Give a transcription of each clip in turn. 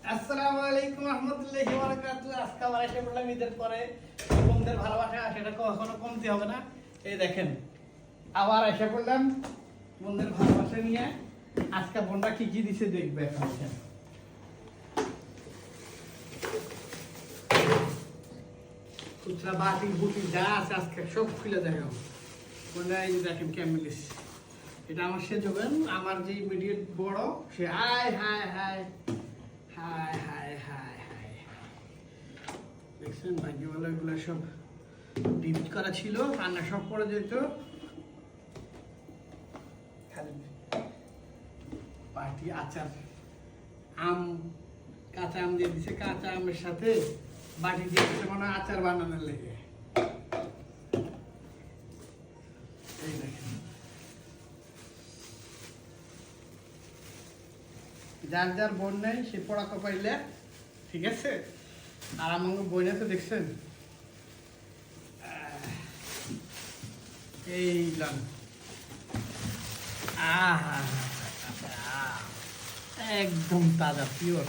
আসসালামু আলাইকুম রহমতুল্লাহি ওয়া বারাকাতুহু। আজকে আবার এসে পড়লাম ঈদের পরে। বন্ধুদের ভালোবাসা সেটা কখনো কমতি হবে না। এই দেখেন আবার এসে পড়লাম বন্ধুদের ভালোবাসা নিয়ে। আজকে বোনরা কি কি দিছে দেখবে এখন। খুচরা বাটি বুটি যা আছে আজকে সব খুলে দেখো। বোনরা এই দেখেন কেমন দিছে। এটা আমার সে যোগেন আমার যে ইমিডিয়েট বড় সে হায় হায় হায় হায় হায় হায় হায় দেখছেন ভাগ্যবালা এগুলো সব ডিলিট করা ছিল, রান্না সব পড়ে যেত। খালি পাটি আচার আম কাঁচা আম দিয়ে দিছে, কাঁচা আমের সাথে বাটি দিয়ে দিচ্ছে মনে হয় আচার বানানোর লেগে। এই দেখেন যার যার বোন নেই সে পড়া কপাইলে ঠিক আছে। আর আমার বই তো দেখছেন এই লান একদম তাজা পিওর।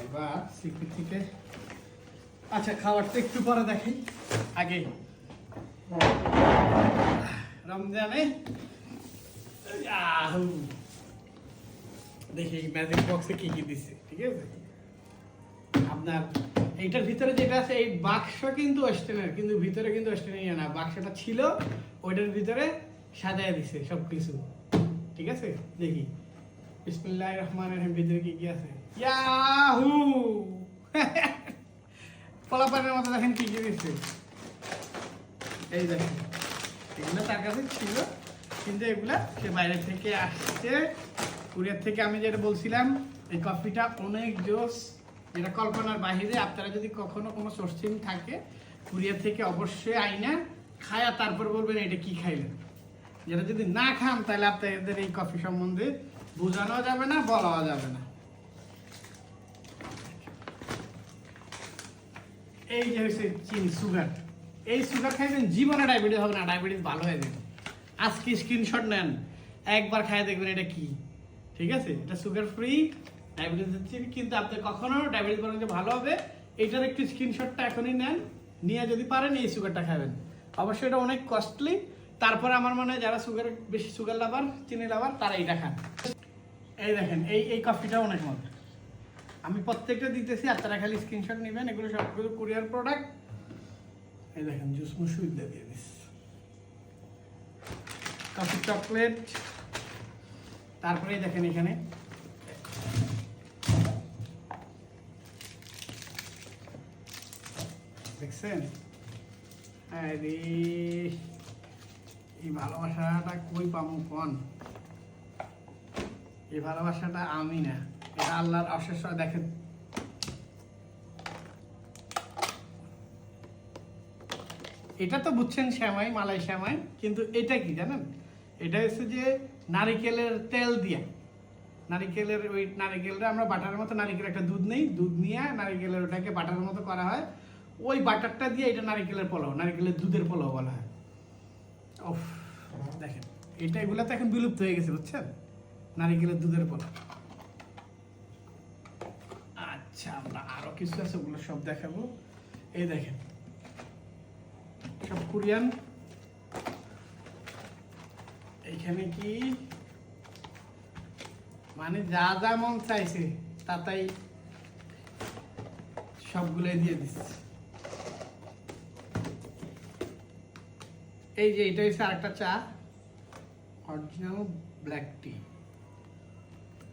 এবার সিক্রেট থেকে আচ্ছা খাবারটা একটু পরে দেখি। আগে রমজানে দেখি ম্যাজিক বক্সে কি কি দিচ্ছে ঠিক আছে। আপনার এইটার ভিতরে যেটা আছে এই বাক্স কিন্তু ওয়েস্টার্নের, কিন্তু ভিতরে কিন্তু ওয়েস্টার্নের না। বাক্সটা ছিল ওইটার ভিতরে সাজায় দিছে সবকিছু ঠিক আছে। দেখি বিসমিল্লাহির রহমানির রহিম ভিতরে কি কি আছে। ইয়াহু পোলাপানের মতো দেখেন কি কি দিচ্ছে। এই দেখেন এগুলো তার কাছে ছিল কিন্তু এগুলা সে বাইরে থেকে আসছে কুরিয়ার থেকে। আমি যেটা বলছিলাম এই কফিটা অনেক জোস, যেটা কল্পনার বাহিরে। আপনারা যদি কখনো কোনো সোর্সিং থাকে কুরিয়ার থেকে অবশ্যই আইনা খায়া তারপর বলবেন এটা কি খাইলেন। যেটা যদি না খান তাহলে আপনাদের এই কফি সম্বন্ধে বোঝানো যাবে না, বলাও যাবে না। এই যে হচ্ছে চিনি সুগার, এই সুগার খাইবেন জীবনে ডায়াবেটিস হবে না, ডায়াবেটিস ভালো হয়ে যাবে। আজকে স্ক্রিনশট নেন, একবার খাই দেখবেন এটা কি ঠিক আছে। এটা সুগার ফ্রি ডায়াবেটিস হচ্ছে, কিন্তু আপনি কখনো ডায়াবেটিস বরং ভালো হবে। এইটার একটু স্ক্রিনশটটা এখনই নেন, নিয়ে যদি পারেন এই সুগারটা খাবেন। অবশ্যই এটা অনেক কস্টলি। তারপরে আমার মনে হয় যারা সুগার বেশি সুগার লাভার চিনি লাভার তারা এইটা খান। এই দেখেন এই কফিটা অনেক মজা। আমি প্রত্যেকটা দিতেছি, আপনারা খালি স্ক্রিনশট নেবেন। এগুলো সবগুলো কুরিয়ার প্রোডাক্ট। এই দেখেন জুস মুসুই দিয়ে দিস, কফি চকলেট। তারপরে দেখেন এখানে দেখছেন আরে এই ভালোবাসাটা কই পাবো কোন। এই ভালোবাসাটা আমি না, এটা আল্লাহর অশেষ। দেখেন এটা তো বুঝছেন শ্যামাই, মালাই শ্যামাই, কিন্তু এটা কি জানেন? এটা হচ্ছে যে নারিকেলের তেল দিয়ে, নারিকেলের ওই নারিকেলটা আমরা বাটারের মতো নারিকেল একটা দুধ নেই, দুধ নিয়ে নারিকেলের ওটাকে বাটারের মতো করা হয়। ওই বাটারটা দিয়ে এটা নারিকেলের পোলাও, নারিকেলের দুধের পোলাও বলা হয়। ওফ দেখেন এটা এগুলো তো এখন বিলুপ্ত হয়ে গেছে বুঝছেন, নারিকেলের দুধের পোলাও। আচ্ছা আমরা আরো কিছু আছে ওগুলো সব দেখাবো। এই দেখেন সব কোরিয়ান। এইখানে কি মানে যা যা মন চাইছে তাই সবগুলোই দিয়ে দিচ্ছে। এই যে এটা হচ্ছে আরেকটা চা, অরিজিনাল ব্ল্যাক টি।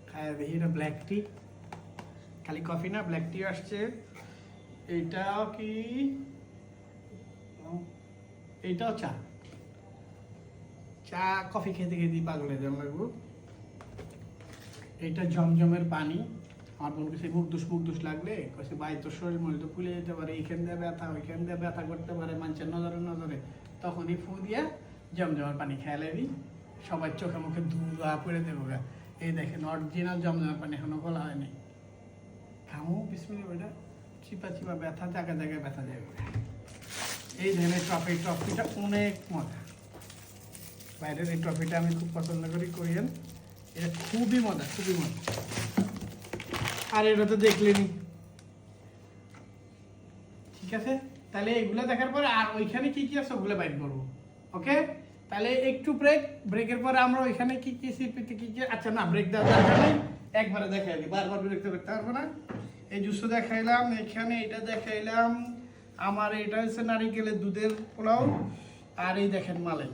খায় দেখি এটা ব্ল্যাক টি, খালি কফি না ব্ল্যাক টি আসছে। এইটাও কি, এইটাও চা। চা কফি খেতে খেতে পাগল হয়ে যাওয়া লাগবো। এইটা জমজমের পানি। আমার বোন কাছে মুখ দুষ লাগলে কাছে ভাই তোর শরীর মনে তো ফুলে যেতে পারে, এইখান দিয়ে ব্যথা ওইখান দিয়ে ব্যথা করতে পারে মানুষের নজরে তখনই ফু দিয়া জমজমের পানি খেয়ালে দিই, সবার চোখে মুখে ধুয়া পড়ে দেবো গা। এই দেখেন অরিজিনাল জমজমের পানি এখনো বলা হয়নি। খামো বিসমিল্লাহ, ওইটা চিপা চিপা ব্যথা জায়গায় জায়গায় ব্যথা যাবে। এই ধরনের ট্রফিটা অনেক মজা। বাইরের এই ট্রফিটা আমি খুব পছন্দ করি কোরিয়ান, এটা খুবই মজা খুবই মজা। আর এটা তো দেখলেনি, ঠিক আছে? তাহলে এগুলো দেখার পরে আর ওইখানে কি কি আছে ওগুলো বাইর করবো। ওকে, তাহলে একটু ব্রেকের পরে আমরা ওইখানে কি কি সিপিতে কি কি, আচ্ছা না ব্রেক দেওয়ার দরকার নেই, একবারে দেখাই দিই, বারবার বিরক্ত করতে পারবো না। এই জুসও দেখাইলাম, এখানে এটা দেখাইলাম, আমার এটা হচ্ছে নারিকেলের দুধের পোলাও, আর এই দেখেন মালাই,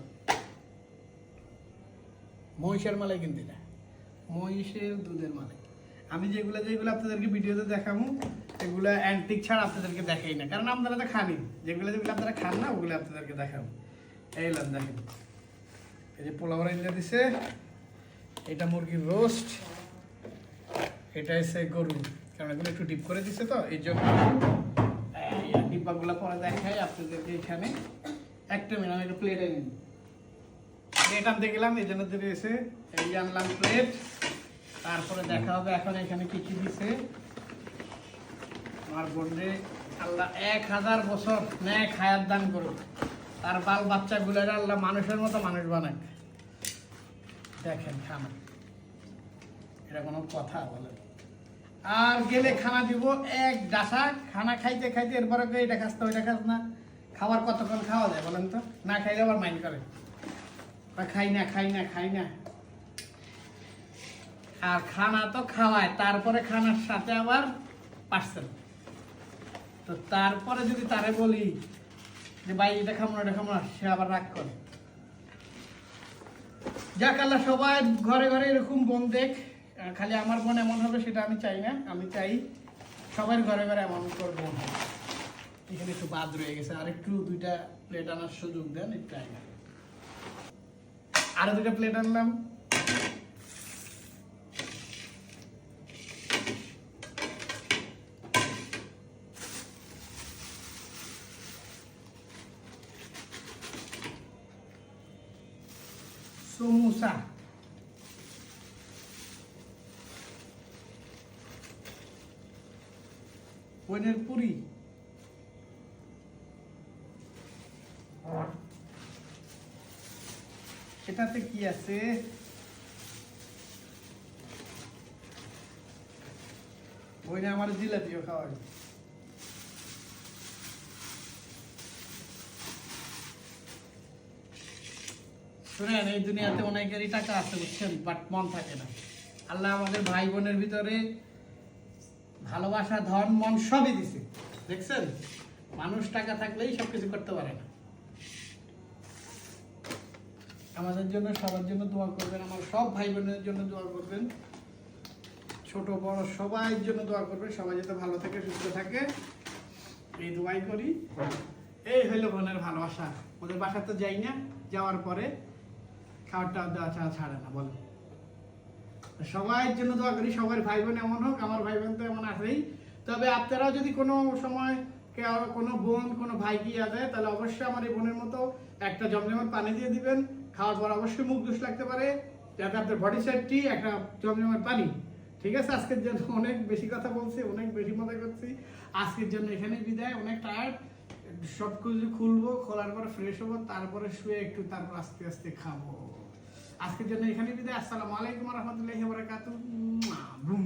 মহিষের মালাই কিন্তু না, মহিষের দুধের মালাই। আমি যেগুলো যেগুলো আপনাদেরকে ভিডিওতে দেখাবো এগুলো অ্যান্টিক ছাড়া আপনাদেরকে দেখাই না, কারণ আপনারা তো খানি, যেগুলো যেগুলো আপনারা খান না ওগুলো আপনাদেরকে দেখাবো। এইলাম দেখেন, এই যে পোলাও রাইন্দা দিছে, এটা মুরগির রোস্ট, এটা হচ্ছে গরু, কারণ এগুলো একটু ডিপ করে দিছে তো এই জন্য। এই ডিব্বাগুলো পরে দেখাই আপনাদেরকে। এখানে একটা মিনিট আমি একটা প্লেট এনে নিই, প্লেট আনতে গেলাম এই জন্য দিয়ে এসে এই আনলাম প্লেট, তারপরে দেখা হবে এখন এখানে কি কি দিছে। আমার বোনরে আল্লাহ 1000 বছর ন্যাক হায়াত দান করুক, তার বাল বাচ্চাগুলোর আল্লাহ মানুষের মতো মানুষ বানাক। দেখেন খানা, এটা কোনো কথা বলে? আর গেলে খানা দিব এক ডাসা, খানা খাইতে খাইতে এরপরে এটা খাস না ওইটা খাস না, খাবার কতক্ষণ খাওয়া যায় বলেন তো? না খাইলে আবার মাইন্ড করে, খাই না খাই না খাই না। আর খানা তো খাওয়ায়, তারপরে খানার সাথে আবার পার্সেল। তো তারপরে যদি তারে বলি যে ভাই এটা খাবো না এটা খাবো না, সে আবার রাগ করে। যাক আল্লাহ সবাই ঘরে ঘরে এরকম বোন দেখ, খালি আমার বোন এমন হবে সেটা আমি চাই না, আমি চাই সবার ঘরে ঘরে এমন করে বোন হবে। এখানে একটু বাদ রয়ে গেছে, আর একটু 2টা প্লেট আনার সুযোগ দেন একটু আগে। আরো 2টা প্লেট আনলাম। সমোসা, পনির পুরি, এটাতে কি আছে? বইনে আমার জিলাপিও খাওয়াই। শুনেন, এই দুনিয়াতে অনেকেরই টাকা আছে বুঝছেন, বাট মন থাকে না। আল্লাহ আমাদের ভাই বোনের ভিতরে ভালোবাসা, ধন, মন সবই দিছে, দেখছেন? মানুষ টাকা থাকলেই সবকিছু করতে পারে না। আমাদের জন্য সবার জন্য দোয়া করবেন, আমার সব ভাই বোনের জন্য দোয়া করবেন, ছোট বড় সবার জন্য দোয়া করবেন, সবাই যাতে ভালো থাকে সুস্থ থাকে, এই দোয়াই করি। এই হইলো বোনের ভালোবাসা। ওদের বাসা তো যাই না, যাওয়ার পরে খাবার টাবার দেওয়া ছাড়ে না, বলে সবার জন্য দোয়া করি, সবার ভাই বোন এমন হোক, আমার ভাই বোন তো এমন আছেই। তবে আপনারাও যদি কোনো সময় কোনো বোন কোনো ভাই কি দেয়, তাহলে অবশ্যই আমার এই বোনের মতো একটা জমজমের পানি দিয়ে দিবেন, খাওয়ার পর অবশ্যই মুখ দুষ লাগতে পারে, যাতে আপনার বডি সেফটি একটা জমজমের পানি। ঠিক আছে, আজকের জন্য অনেক বেশি কথা বলছি, অনেক বেশি মজা করছি, আজকের জন্য এখানেই বিদায়। অনেক টায়ার্ড, সব কিছু খুলবো, খোলার পর ফ্রেশ হবো, তারপরে শুয়ে একটু তারপর আস্তে আস্তে খাবো। আজকের জন্য এখানে বিদায়। আসসালামু আলাইকুম ওয়া রাহমাতুল্লাহি ওয়া বারাকাতুহু।